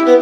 Hello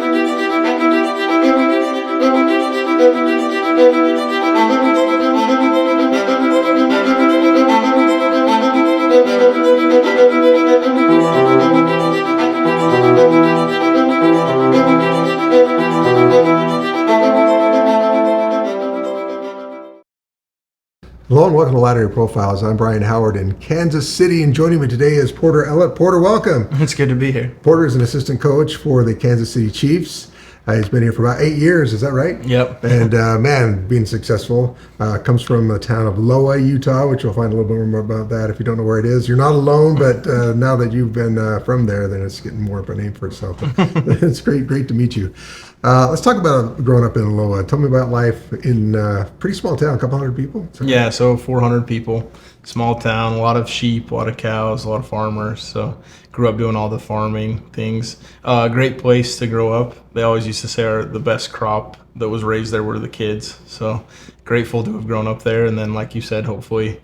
and welcome to Ladder Profiles. I'm Brian Howard in Kansas City, and joining me today is Porter Ellett. Porter, welcome. It's good to be here. Porter is an assistant coach for the Kansas City Chiefs. He's been here for about 8 years, is that right? Yep. And man, being successful. Comes from the town of Loa, Utah, which you'll find a little bit more about that if you don't know where it is. You're not alone, but now that you've been from there, then it's getting more of a name for itself. It's great to meet you. Let's talk about growing up in Loa. Tell me about life in a pretty small town, a couple hundred people? Yeah, so 400 people, small town, a lot of sheep, a lot of cows, a lot of farmers. So grew up doing all the farming things. Great place to grow up. They always used to say the best crop that was raised there were the kids. So grateful to have grown up there. And then, like you said, hopefully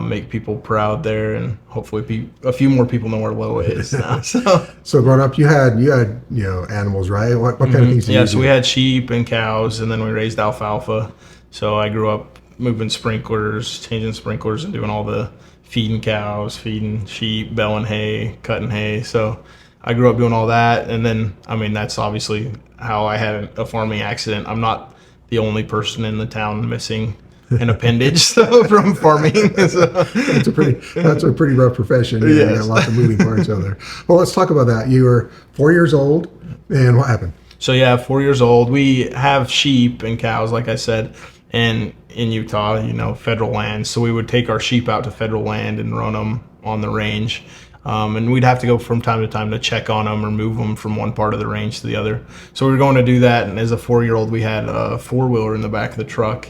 make people proud there, and hopefully a few more people know where Loa is now. So growing up, you had animals, right? What kind of things did you do? So we had sheep and cows, and then we raised alfalfa. So I grew up moving sprinklers, changing sprinklers, and doing all the feeding cows, feeding sheep, baling hay, cutting hay. So I grew up doing all that, and then that's obviously how I had a farming accident. I'm not the only person in the town missing an appendage from farming. So. That's a pretty rough profession. You got lots of moving parts out there. Well, let's talk about that. You were 4 years old, and what happened? So 4 years old. We have sheep and cows, like I said, and in Utah, federal land. So we would take our sheep out to federal land and run them on the range. And we'd have to go from time to time to check on them or move them from one part of the range to the other. So we were going to do that, and as a 4-year-old, we had a four-wheeler in the back of the truck.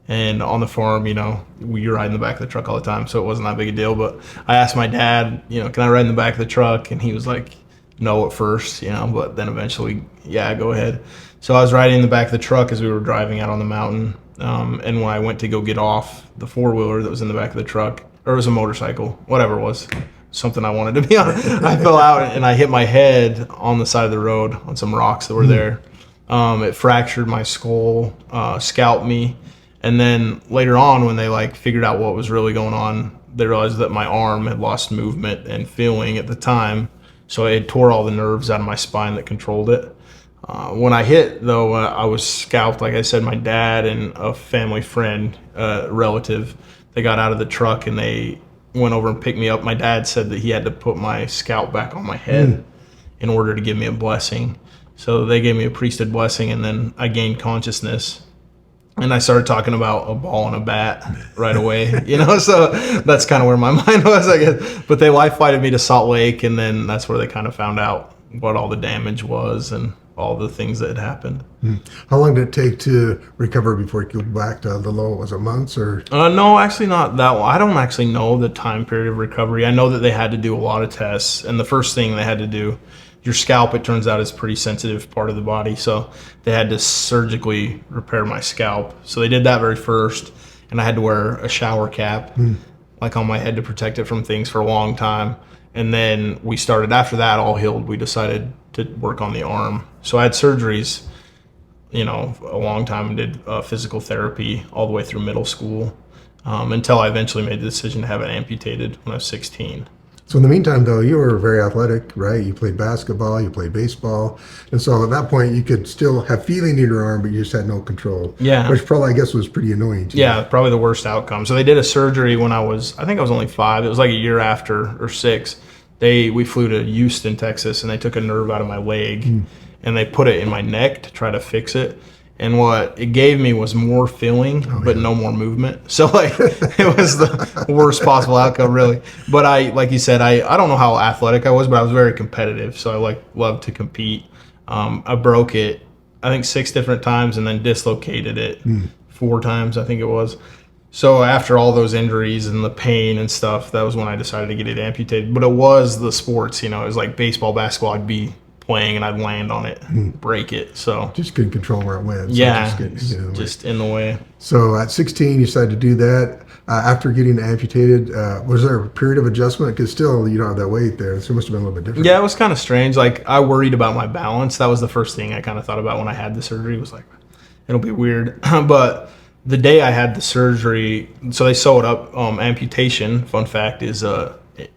And on the farm, we ride in the back of the truck all the time, so it wasn't that big a deal. But I asked my dad, can I ride in the back of the truck? And he was like, no at first, but then eventually, yeah, go ahead. So I was riding in the back of the truck as we were driving out on the mountain. And when I went to go get off the four-wheeler that was in the back of the truck, or it was a motorcycle, whatever it was, something I wanted to be on, I fell out and I hit my head on the side of the road on some rocks that were there. It fractured my skull, scalped me. And then later on, when they figured out what was really going on, they realized that my arm had lost movement and feeling at the time. So it tore all the nerves out of my spine that controlled it. When I hit, though, I was scalped. Like I said, my dad and a family friend, relative, they got out of the truck and they went over and picked me up. My dad said that he had to put my scalp back on my head in order to give me a blessing. So they gave me a priesthood blessing, and then I gained consciousness. And I started talking about a ball and a bat right away, so that's kind of where my mind was, I guess. But they life flighted me to Salt Lake, and then that's where they kind of found out what all the damage was and all the things that had happened. How long did it take to recover before you could go back to the Loa? Was it months or? No, actually not that long. I don't actually know the time period of recovery. I know that they had to do a lot of tests, and the first thing they had to do, your scalp, it turns out, is a pretty sensitive part of the body. So they had to surgically repair my scalp. So they did that very first. And I had to wear a shower cap on my head to protect it from things for a long time. And then we started, after that all healed, we decided to work on the arm. So I had surgeries, a long time, and did physical therapy all the way through middle school until I eventually made the decision to have it amputated when I was 16. So in the meantime, though, you were very athletic, right? You played basketball, you played baseball. And so at that point, you could still have feeling in your arm, but you just had no control. Yeah. Which probably, I guess, was pretty annoying to you. Yeah, probably the worst outcome. So they did a surgery when I think I was only 5. It was like a year after, or 6. We flew to Houston, Texas, and they took a nerve out of my leg, and they put it in my neck to try to fix it. And what it gave me was more feeling, but no more movement. So it was the worst possible outcome, really. But like you said, I don't know how athletic I was, but I was very competitive. So I loved to compete. I broke it, I think 6 different times, and then dislocated it 4 times, I think it was. So after all those injuries and the pain and stuff, that was when I decided to get it amputated. But it was the sports, it was like baseball, basketball. I'd be playing and I'd land on it, break it. So Just couldn't control where it went. So yeah, just in the way. So at 16, you decided to do that. After getting amputated, was there a period of adjustment? Because still, you don't have that weight there. So it must have been a little bit different. Yeah, it was kind of strange. Like, I worried about my balance. That was the first thing I kind of thought about when I had the surgery. Was like, it'll be weird. But the day I had the surgery, so they sew it up. Amputation, fun fact, is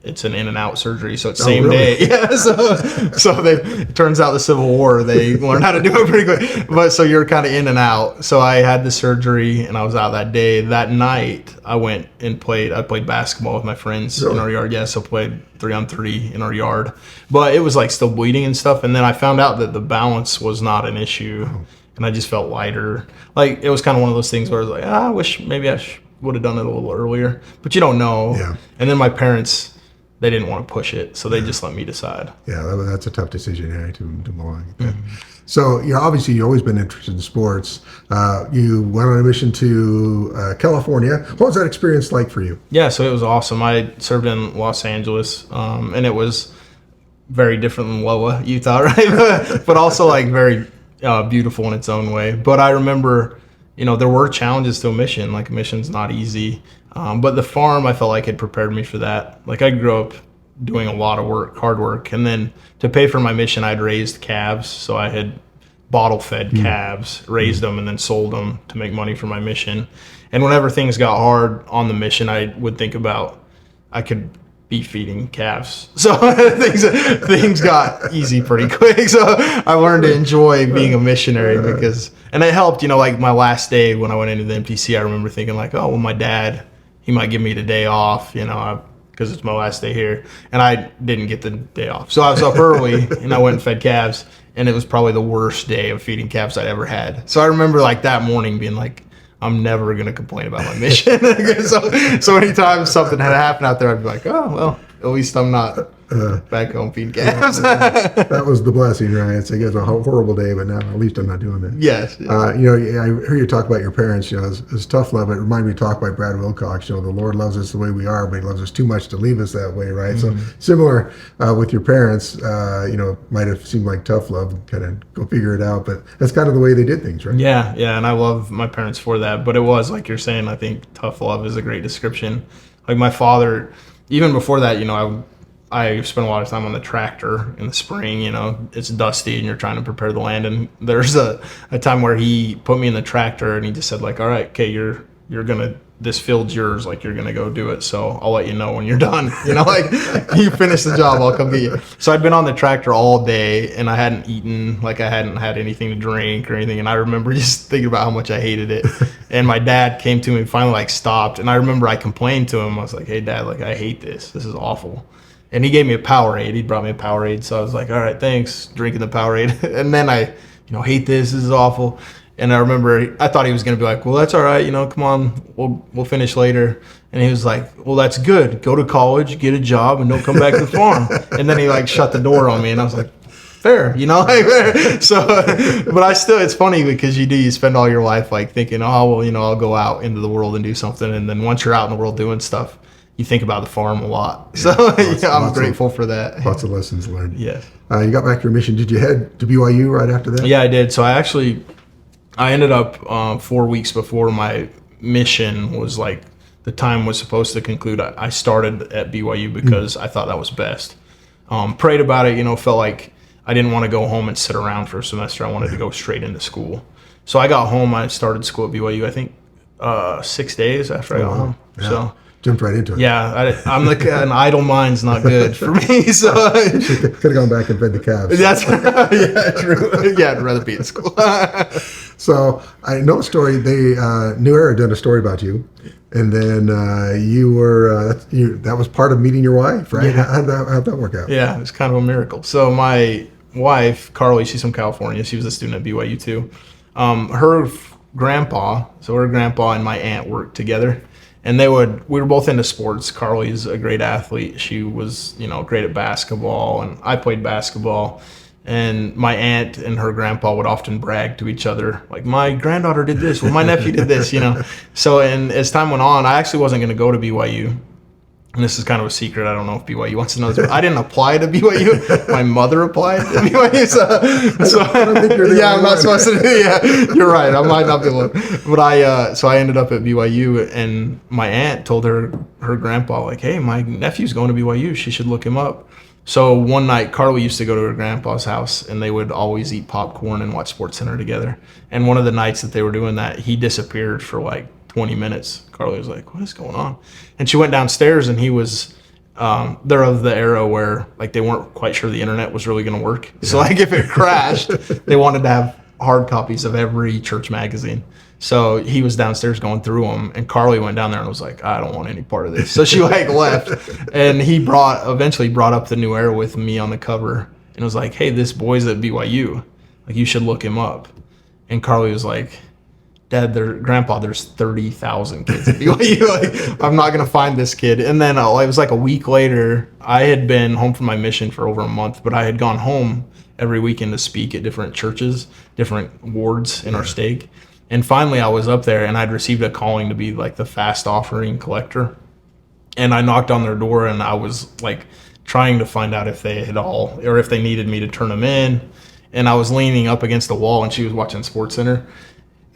it's an in and out surgery, so it's same really? day. Yeah, so it turns out the Civil War, they learned how to do it pretty quick. But so you're kind of in and out. So I had the surgery and I was out that day. That night I went and played. I played basketball with my friends in our yard. Yeah, so played 3-on-3 in our yard. But it was like still bleeding and stuff. And then I found out that the balance was not an issue, and I just felt lighter. Like, it was kind of one of those things where I was like, I wish maybe I would have done it a little earlier, but you don't know. Yeah. And then my parents, they didn't want to push it, so they just let me decide. Yeah, that's a tough decision to belong. So you've always been interested in sports. You went on a mission to California. What was that experience like for you? Yeah, so it was awesome. I served in Los Angeles, and it was very different than Loa, Utah, right? But also like very beautiful in its own way. But I remember, there were challenges to a mission. Like, a mission's not easy. But the farm, I felt like, had prepared me for that. Like, I grew up doing a lot of work, hard work. And then to pay for my mission, I'd raised calves. So I had bottle-fed calves, raised them, and then sold them to make money for my mission. And whenever things got hard on the mission, I would think about, I could be feeding calves. So things got easy pretty quick. So I learned to enjoy being a missionary and it helped, like my last day when I went into the MTC, I remember thinking like, oh, well, my dad, he might give me the day off, because it's my last day here. And I didn't get the day off. So I was up early and I went and fed calves, and it was probably the worst day of feeding calves I'd ever had. So I remember like that morning being like, I'm never going to complain about my mission. So anytime something had happened out there, I'd be like, oh, well, at least I'm not back home feeding calves. That was the blessing, right? It's like, it's a horrible day, but now at least I'm not doing that. Yes. I heard you talk about your parents. It's tough love. It reminded me of talk by Brad Wilcox. The Lord loves us the way we are, but He loves us too much to leave us that way, right? Mm-hmm. So similar with your parents. Might have seemed like tough love. Kind of go figure it out, but that's kind of the way they did things, right? Yeah, and I love my parents for that. But it was like you're saying. I think tough love is a great description. Like my father, even before that, I spent a lot of time on the tractor in the spring. It's dusty and you're trying to prepare the land. And there's a time where he put me in the tractor and he just said like, all right, okay, this field's yours. Like, you're going to go do it. So I'll let you know when you're done. Like, you finish the job, I'll come get you. So I'd been on the tractor all day and I hadn't eaten, like I hadn't had anything to drink or anything. And I remember just thinking about how much I hated it. And my dad came to me and finally like stopped. And I remember I complained to him. I was like, hey Dad, like I hate this. This is awful. And he gave me a Powerade. He brought me a Powerade. So I was like, all right, thanks, drinking the Powerade. And then I, hate this. This is awful. And I remember I thought he was going to be like, well, that's all right. Come on, we'll finish later. And he was like, well, that's good. Go to college, get a job, and don't come back to the farm. And then he like shut the door on me. And I was like, fair, So, but it's funny because you spend all your life like thinking, oh, well, I'll go out into the world and do something. And then once you're out in the world doing stuff, you think about the farm a lot. So I'm grateful for that. Lots of lessons learned. Yes. You got back to your mission. Did you head to BYU right after that? Yeah, I did. So I ended up 4 weeks before my mission was like, the time was supposed to conclude. I started at BYU because I thought that was best. Prayed about it, felt like I didn't want to go home and sit around for a semester. I wanted to go straight into school. So I got home. I started school at BYU, I think 6 days after I got home. Yeah. So jumped right into it. Yeah, I'm like an idle mind's not good for me. So could have gone back and fed the calves. That's true. Yeah, I'd rather be in school. So I know a story. New Era done a story about you, and then you were that was part of meeting your wife, right? Yeah. How'd that work out? Yeah, it was kind of a miracle. So my wife, Carly, she's from California. She was a student at BYU too. Her grandpa and my aunt worked together. And we were both into sports. Carly's a great athlete. She was, great at basketball, and I played basketball. And my aunt and her grandpa would often brag to each other, like, my granddaughter did this, well, my nephew did this, So, and as time went on, I actually wasn't going to go to BYU. and this is kind of a secret. I don't know if BYU wants to know this, but I didn't apply to BYU. My mother applied to BYU. So I don't think you're the yeah, I'm only not one. supposed to do. Yeah, you're right. I might not be alone. But so I ended up at BYU, and my aunt told her grandpa, like, hey, my nephew's going to BYU. She should look him up. So one night, Carly used to go to her grandpa's house, and they would always eat popcorn and watch SportsCenter together. And one of the nights that they were doing that, he disappeared for like 20 minutes. Carly was like, what is going on? And she went downstairs, and he was, they're of the era where like they weren't quite sure the internet was really going to work. Yeah. So like if it crashed, they wanted to have hard copies of every church magazine. So he was downstairs going through them, and Carly went down there and was like, I don't want any part of this. So she like left, and he eventually brought up the New Era with me on the cover, and was like, hey, this boy's at BYU. Like, you should look him up. And Carly was like, Dad, Grandpa, there's 30,000 kids at BYU. Like, I'm not going to find this kid. And then it was like a week later, I had been home from my mission for over a month, but I had gone home every weekend to speak at different churches, different wards in our stake. And finally, I was up there, and I'd received a calling to be like the fast offering collector. And I knocked on their door, and I was like trying to find out if they if they needed me to turn them in. And I was leaning up against the wall, and she was watching SportsCenter.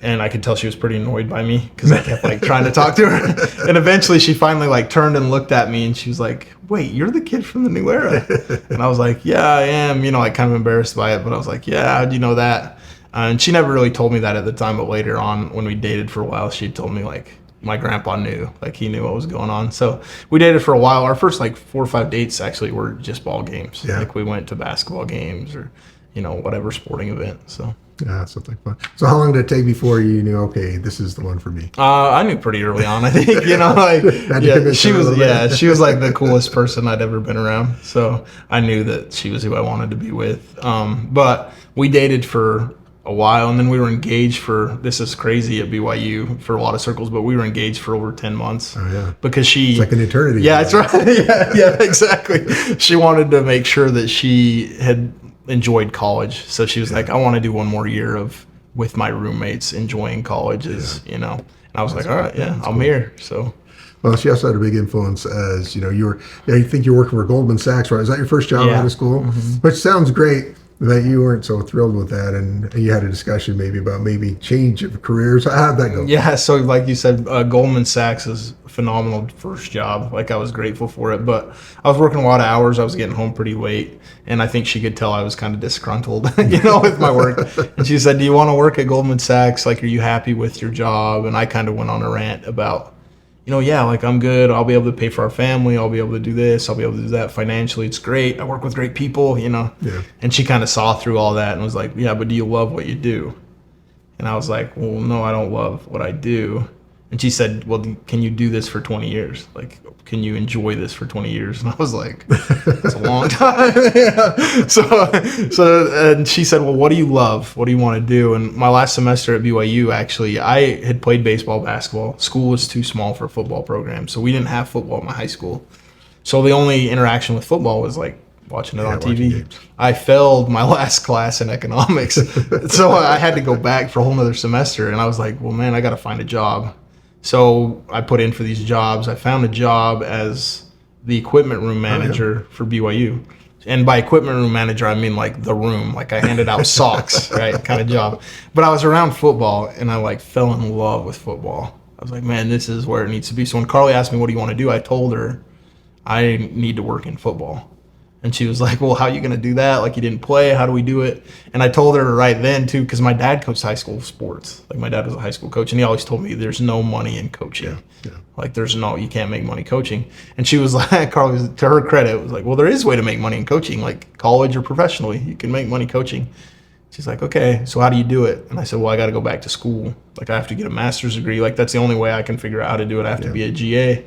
And I could tell she was pretty annoyed by me because I kept like trying to talk to her. And eventually she finally like turned and looked at me, and she was like, wait, you're the kid from the New Era? And I was like, yeah, I am, like kind of embarrassed by it. But I was like, yeah, how'd you know that? And she never really told me that at the time, but later on when we dated for a while, she told me like my grandpa knew, like he knew what was going on. So we dated for a while. Our first like 4 or 5 dates actually were just ball games. Yeah. Like we went to basketball games or, whatever sporting event. So. Yeah, something fun. So how long did it take before you knew, okay, this is the one for me? I knew pretty early on, I think, she was like the coolest person I'd ever been around. So I knew that she was who I wanted to be with. But we dated for a while, and then we were engaged this is crazy at BYU for a lot of circles, but we were engaged for over 10 months. Oh, yeah. Because it's like an eternity. Yeah, that's right. yeah, exactly. She wanted to make sure that she had enjoyed college. So she was like, I want to do one more year with my roommates enjoying college and I was like, all right, yeah, I'm here. So. Well, she also had a big influence as, you think you're working for Goldman Sachs, right? Is that your first job out of school? Mm-hmm. Which sounds great. That you weren't so thrilled with that, and you had a discussion maybe about change of careers. How did that go? Yeah, so like you said, Goldman Sachs is a phenomenal first job. Like I was grateful for it, but I was working a lot of hours. I was getting home pretty late, and I think she could tell I was kind of disgruntled, with my work. And she said, "Do you want to work at Goldman Sachs? Like, are you happy with your job?" And I kind of went on a rant about, yeah, like I'm good. I'll be able to pay for our family. I'll be able to do this. I'll be able to do that financially. It's great. I work with great people, Yeah. And she kind of saw through all that and was like, yeah, but do you love what you do? And I was like, well, no, I don't love what I do. And she said, well, can you do this for 20 years? Like, can you enjoy this for 20 years? And I was like, that's a long time. Yeah. So, and she said, well, what do you love? What do you want to do? And my last semester at BYU, actually, I had played baseball, basketball. School was too small for a football program. So we didn't have football in my high school. So the only interaction with football was like watching it on TV. I failed my last class in economics. So I had to go back for a whole nother semester. And I was like, well, man, I got to find a job. So I put in for these jobs. I found a job as the equipment room manager for BYU. And by equipment room manager, I mean like the room. Like I handed out socks, right, kind of job. But I was around football, and I like fell in love with football. I was like, man, this is where it needs to be. So when Carly asked me, what do you want to do? I told her I need to work in football. And she was like, well, how are you going to do that? Like, you didn't play. How do we do it? And I told her right then, too, because my dad coached high school sports. Like, my dad was a high school coach, and he always told me there's no money in coaching. Yeah. Like, you can't make money coaching. And she was like, Carly, to her credit, was like, well, there is a way to make money in coaching, like college or professionally. You can make money coaching. She's like, okay, so how do you do it? And I said, well, I got to go back to school. Like, I have to get a master's degree. Like, that's the only way I can figure out how to do it. I have to be a GA.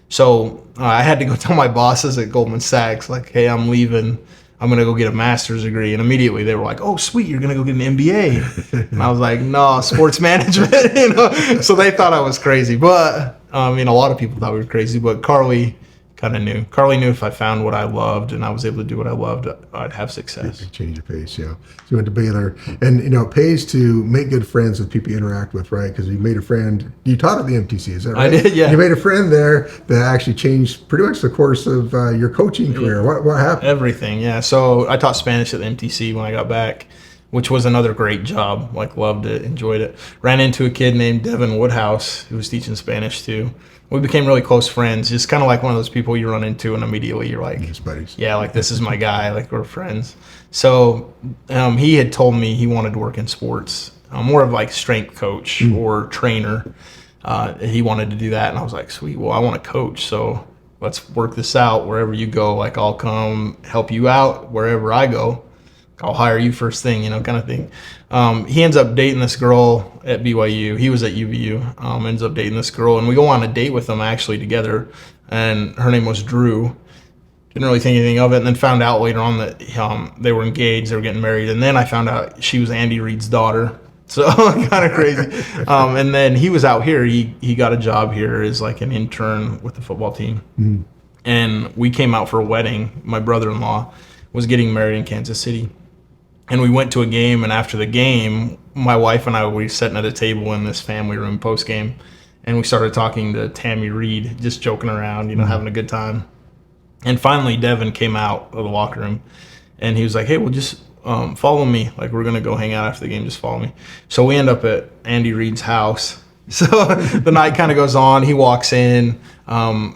So I had to go tell my bosses at Goldman Sachs, like, hey, I'm leaving. I'm going to go get a master's degree. And immediately they were like, oh, sweet, you're going to go get an MBA. And I was like, no, sports management. So they thought I was crazy. But, a lot of people thought we were crazy. But Carly kind of knew. Carly knew if I found what I loved and I was able to do what I loved, I'd have success. Change of pace, yeah. So you went to Baylor, and it pays to make good friends with people you interact with, right? Because you made a friend. You taught at the MTC, is that right? I did, yeah. You made a friend there that actually changed pretty much the course of your coaching career. What happened? Everything, yeah. So I taught Spanish at the MTC when I got back, which was another great job. Like, loved it, enjoyed it. Ran into a kid named Devin Woodhouse who was teaching Spanish too. We became really close friends, just kind of like one of those people you run into and immediately you're like, yeah, like this is my guy, like we're friends. So he had told me he wanted to work in sports, more of like strength coach or trainer. He wanted to do that, and I was like, sweet, well, I want to coach, so let's work this out. Wherever you go, like I'll come help you out. Wherever I go, I'll hire you first thing, kind of thing. He ends up dating this girl at BYU. He was at UVU. Ends up dating this girl, and we go on a date with them actually together. And her name was Drew. Didn't really think anything of it, and then found out later on that they were engaged, they were getting married, and then I found out she was Andy Reid's daughter. So kind of crazy. And then he was out here. He got a job here as like an intern with the football team. Mm. And we came out for a wedding. My brother-in-law was getting married in Kansas City. And we went to a game, and after the game, my wife and I were sitting at a table in this family room post-game, and we started talking to Tammy Reid, just joking around, having a good time. And finally, Devin came out of the locker room, and he was like, hey, well, just follow me. Like, we're going to go hang out after the game. Just follow me. So we end up at Andy Reid's house. So the night kind of goes on. He walks in.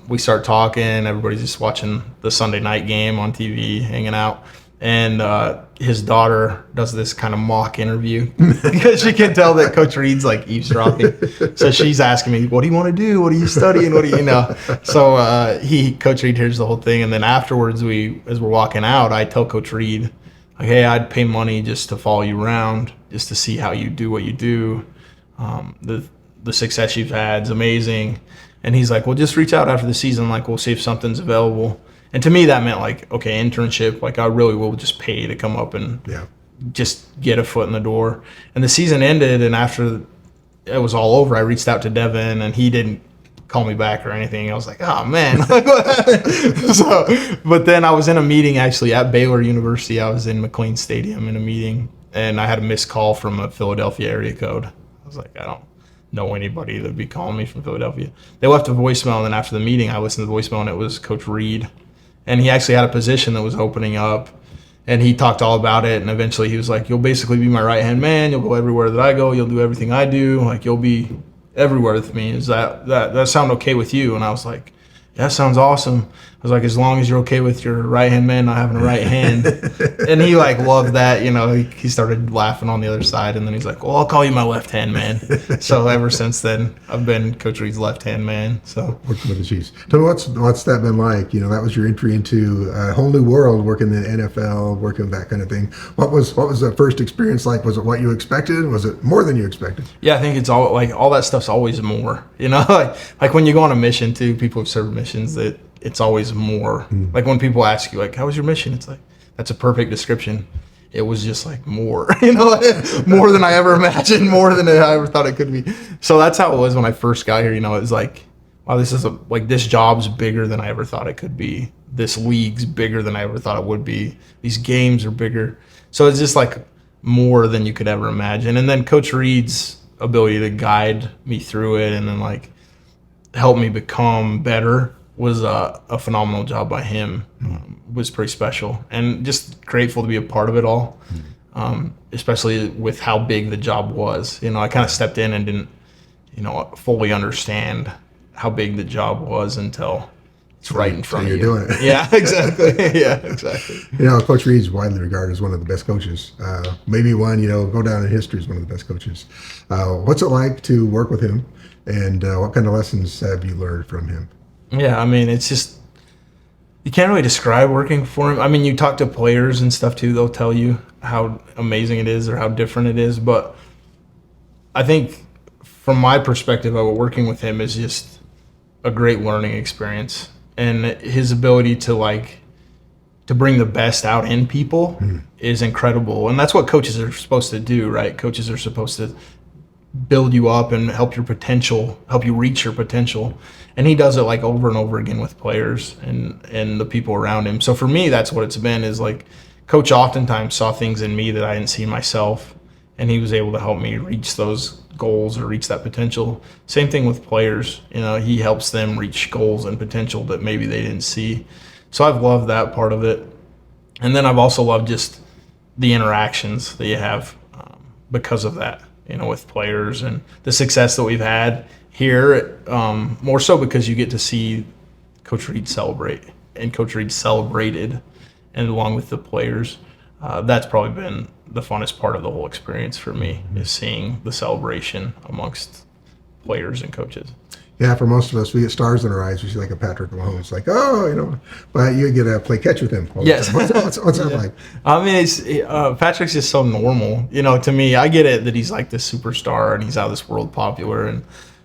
We start talking. Everybody's just watching the Sunday night game on TV, hanging out. And his daughter does this kind of mock interview because she can tell that Coach Reid's like eavesdropping. So she's asking me, what do you want to do? What are you studying? What do you know? So Coach Reid hears the whole thing. And then afterwards, as we're walking out, I tell Coach Reid, like, hey, I'd pay money just to follow you around, just to see how you do what you do. The success you've had is amazing. And he's like, well, just reach out after the season. Like, we'll see if something's available. And to me, that meant like, okay, internship. Like, I really will just pay to come up and just get a foot in the door. And the season ended, and after it was all over, I reached out to Devin, and he didn't call me back or anything. I was like, oh man. But then I was in a meeting actually at Baylor University. I was in McLean Stadium in a meeting, and I had a missed call from a Philadelphia area code. I was like, I don't know anybody that'd be calling me from Philadelphia. They left a voicemail, and then after the meeting, I listened to the voicemail, and it was Coach Reid. And he actually had a position that was opening up, and he talked all about it. And eventually he was like, you'll basically be my right-hand man. You'll go everywhere that I go. You'll do everything I do. Like, you'll be everywhere with me. Is that sound okay with you? And I was like, yeah, sounds awesome. I was like, as long as you're okay with your right-hand man not having a right hand. And he like loved that, he started laughing on the other side. And then he's like, well, I'll call you my left-hand man. So ever since then, I've been Coach Reid's left-hand man. So working with the Chiefs. Tell me, what's that been like? That was your entry into a whole new world, working in the NFL, working that kind of thing. What was the first experience like? Was it what you expected? Was it more than you expected? Yeah, I think it's all that stuff's always more, like when you go on a mission too, people have served missions that it's always more. Like when people ask you, like, how was your mission? It's like, that's a perfect description. It was just like more, more than I ever imagined, more than I ever thought it could be. So that's how it was when I first got here. It was like, wow, this job's bigger than I ever thought it could be. This league's bigger than I ever thought it would be. These games are bigger. So it's just like more than you could ever imagine. And then Coach Reid's ability to guide me through it and then like help me become better was a phenomenal job by him. Was pretty special, and just grateful to be a part of it all, especially with how big the job was. I kind of stepped in and didn't fully understand how big the job was until it's right in front of you. You're doing it. Yeah, exactly. Yeah, exactly. Coach Reid's widely regarded as one of the best coaches. Maybe one, go down in history as one of the best coaches. What's it like to work with him, and what kind of lessons have you learned from him? Yeah, it's just, you can't really describe working for him. You talk to players and stuff too, they'll tell you how amazing it is or how different it is. But I think from my perspective, working with him is just a great learning experience. And his ability to bring the best out in people is incredible. And that's what coaches are supposed to do, right? Coaches are supposed to build you up and help you reach your potential. And he does it like over and over again with players and the people around him. So for me, that's what it's been, is like coach oftentimes saw things in me that I didn't see in myself, and he was able to help me reach those goals or reach that potential. Same thing with players. He helps them reach goals and potential that maybe they didn't see. So I've loved that part of it. And then I've also loved just the interactions that you have because of that, with players and the success that we've had here, more so because you get to see Coach Reed celebrate, and Coach Reed celebrated, and along with the players. That's probably been the funnest part of the whole experience for me, is seeing the celebration amongst players and coaches. Yeah, for most of us, we get stars in our eyes. We see like a Patrick Mahomes, like, but you get to play catch with him. Yes. What's that like? I mean, Patrick's just so normal. To me, I get it that he's like this superstar and he's out of this world popular.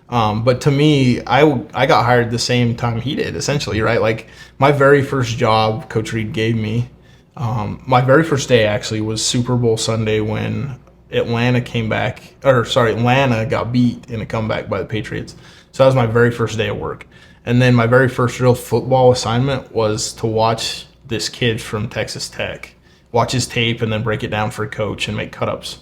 But to me, I got hired the same time he did, essentially, right? Like my very first job Coach Reed gave me, my very first day actually was Super Bowl Sunday when Atlanta got beat in a comeback by the Patriots. So that was my very first day of work. And then my very first real football assignment was to watch this kid from Texas Tech, watch his tape and then break it down for coach and make cut-ups.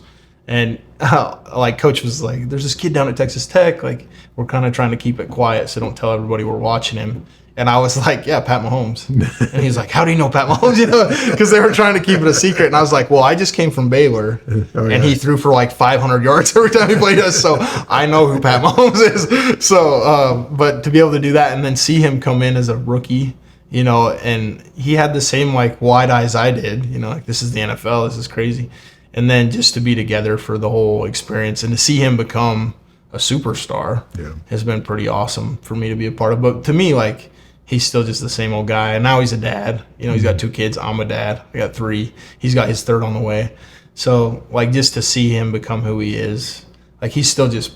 And coach was like, there's this kid down at Texas Tech, like we're kind of trying to keep it quiet so don't tell everybody we're watching him. And I was like, yeah, Pat Mahomes. And he's like, how do you know Pat Mahomes? Because they were trying to keep it a secret. And I was like, well, I just came from Baylor, and he threw for like 500 yards every time he played us. So I know who Pat Mahomes is. So, but to be able to do that and then see him come in as a rookie, and he had the same like wide eyes I did, like this is the NFL, this is crazy. And then just to be together for the whole experience and to see him become a superstar has been pretty awesome for me to be a part of. But to me, like, he's still just the same old guy. And now he's a dad. He's got 2 kids. I'm a dad. I got 3. He's got his 3rd on the way. So, like, just to see him become who he is, like, he's still just,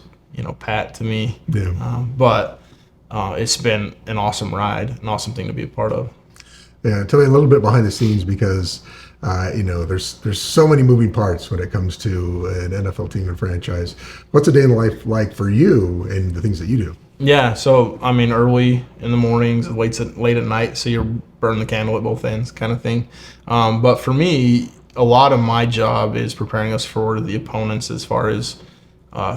Pat to me. Yeah. But it's been an awesome ride, an awesome thing to be a part of. Yeah. Tell me a little bit behind the scenes, because there's so many moving parts when it comes to an NFL team and franchise. What's a day in life like for you and the things that you do? Yeah, so I mean, early in the mornings, late at night, so you're burning the candle at both ends, kind of thing. But for me, a lot of my job is preparing us for the opponents, as far as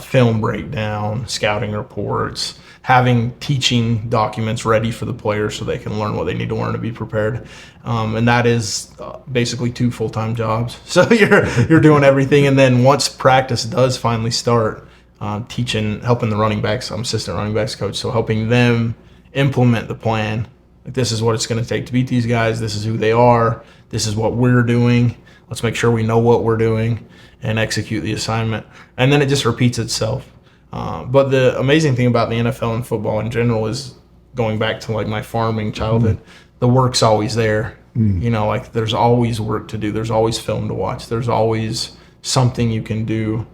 film breakdown, scouting reports, having teaching documents ready for the players so they can learn what they need to learn to be prepared. And that is basically 2 full-time jobs. So you're doing everything. And then once practice does finally start, helping the running backs. I'm assistant running backs coach, so helping them implement the plan. Like, this is what it's going to take to beat these guys. This is who they are. This is what we're doing. Let's make sure we know what we're doing and execute the assignment. And then it just repeats itself. But the amazing thing about the NFL and football in general is, going back to like my farming childhood, the work's always there. Like there's always work to do. There's always film to watch. There's always something you can do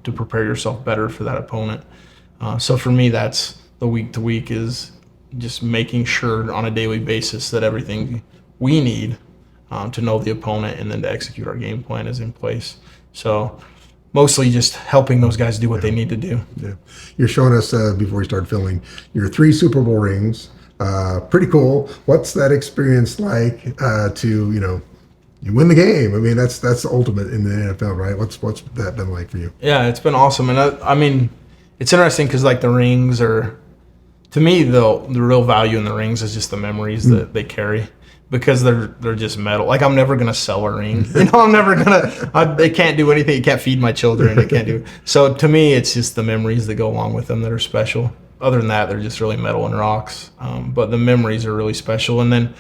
to prepare yourself better for that opponent. So for me, that's the week to week, is just making sure on a daily basis that everything we need to know the opponent and then to execute our game plan is in place. So mostly just helping those guys do what they need to do. Yeah, you're showing us before we started filming your 3 Super Bowl rings. Pretty cool. What's that experience like to you win the game? I mean, that's the ultimate in the NFL, right? What's that been like for you? Yeah, it's been awesome. And I mean, it's interesting because like the rings are, to me, the real value in the rings is just the memories that they carry, because they're just metal. Like, I'm never gonna sell a ring. I'm never gonna. They can't do anything. You can't feed my children. They can't do. So to me, it's just the memories that go along with them that are special. Other than that, they're just really metal and rocks. But the memories are really special. And then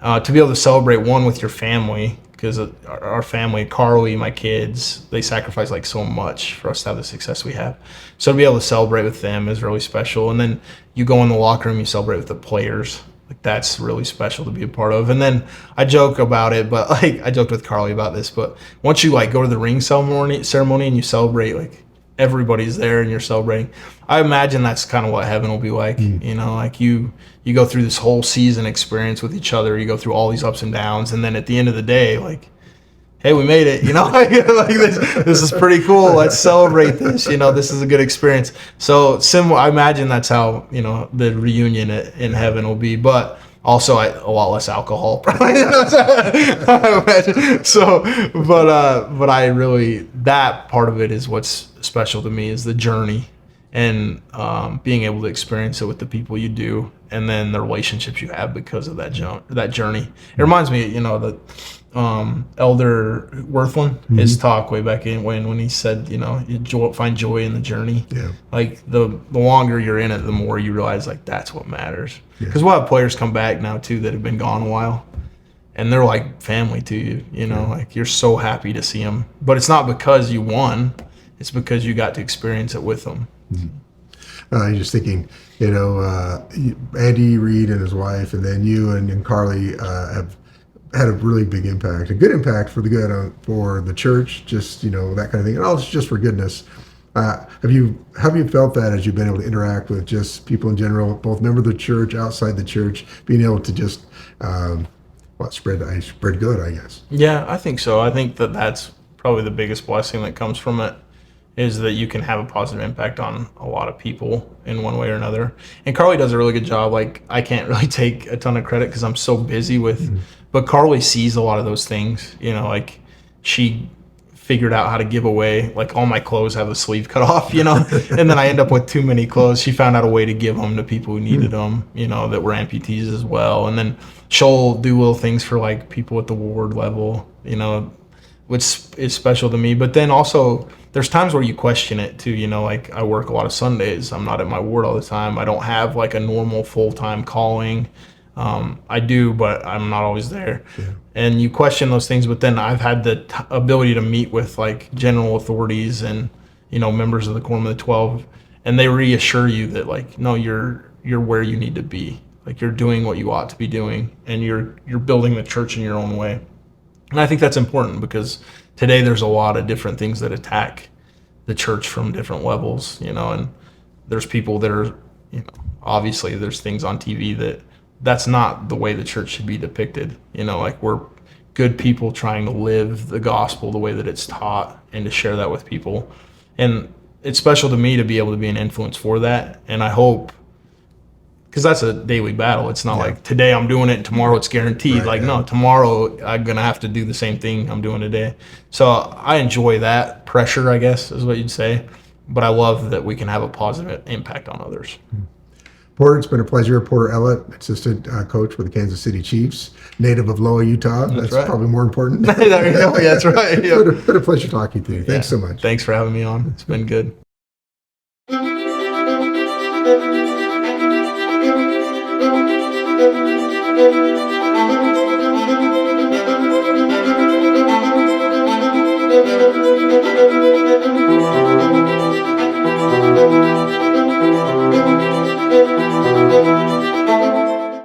to be able to celebrate one with your family, because our family, Carly, my kids, they sacrifice like so much for us to have the success we have. So to be able to celebrate with them is really special. And then you go in the locker room, you celebrate with the players. Like, that's really special to be a part of. And then I joke about it, but like I joked with Carly about this, but once you like go to the ring ceremony and you celebrate, like everybody's there and you're celebrating, I imagine that's kind of what heaven will be like. Like you go through this whole season experience with each other, you go through all these ups and downs, and then at the end of the day, like hey, we made it, like this is pretty cool. Let's celebrate this. This is a good experience. So similar, I imagine that's how, the reunion in heaven will be, but also a lot less alcohol, probably. I imagine. So, but I really, that part of it is what's special to me, is the journey, and being able to experience it with the people you do, and then the relationships you have because of that journey. It reminds me, that Elder Worthland, his talk way back when he said, you find joy in the journey. Yeah. Like the longer you're in it, the more you realize like that's what matters. Because we'll have players come back now too that have been gone a while, and they're like family to you. Like you're so happy to see them, but it's not because you won; it's because you got to experience it with them. I'm just thinking, Andy Reid and his wife, and then you and Carly have had a really big impact, a good impact for the good, for the church, just, that kind of thing, and also just for goodness. Have you felt that as you've been able to interact with just people in general, both members of the church, outside the church, being able to just, spread good, I guess? Yeah, I think so. I think that's probably the biggest blessing that comes from it, is that you can have a positive impact on a lot of people in one way or another. And Carly does a really good job. Like, I can't really take a ton of credit because I'm so busy with, but Carly sees a lot of those things, like she figured out how to give away, like all my clothes have the sleeve cut off, and then I end up with too many clothes. She found out a way to give them to people who needed them, that were amputees as well. And then she'll do little things for like people at the ward level, which is special to me. But then also there's times where you question it too, like I work a lot of Sundays. I'm not at my ward all the time. I don't have like a normal full-time calling. I do, but I'm not always there. Yeah. And you question those things, but then I've had the ability to meet with like general authorities and, members of the Quorum of the 12, and they reassure you that like, no, you're where you need to be. Like you're doing what you ought to be doing, and you're building the church in your own way. And I think that's important because today there's a lot of different things that attack the church from different levels, and there's people that are, obviously there's things on TV that's not the way the church should be depicted. Like we're good people trying to live the gospel the way that it's taught and to share that with people. And it's special to me to be able to be an influence for that. And I hope, because that's a daily battle. It's not like today I'm doing it and tomorrow it's guaranteed. Right, no, tomorrow I'm going to have to do the same thing I'm doing today. So I enjoy that pressure, I guess is what you'd say. But I love that we can have a positive impact on others. Porter, it's been a pleasure. Porter Ellett, assistant coach for the Kansas City Chiefs, native of Loa, Utah. That's right. Probably more important. There you go. Yeah, that's right. Yeah. It's been a pleasure talking to you. Thanks so much. Thanks for having me on. It's been good.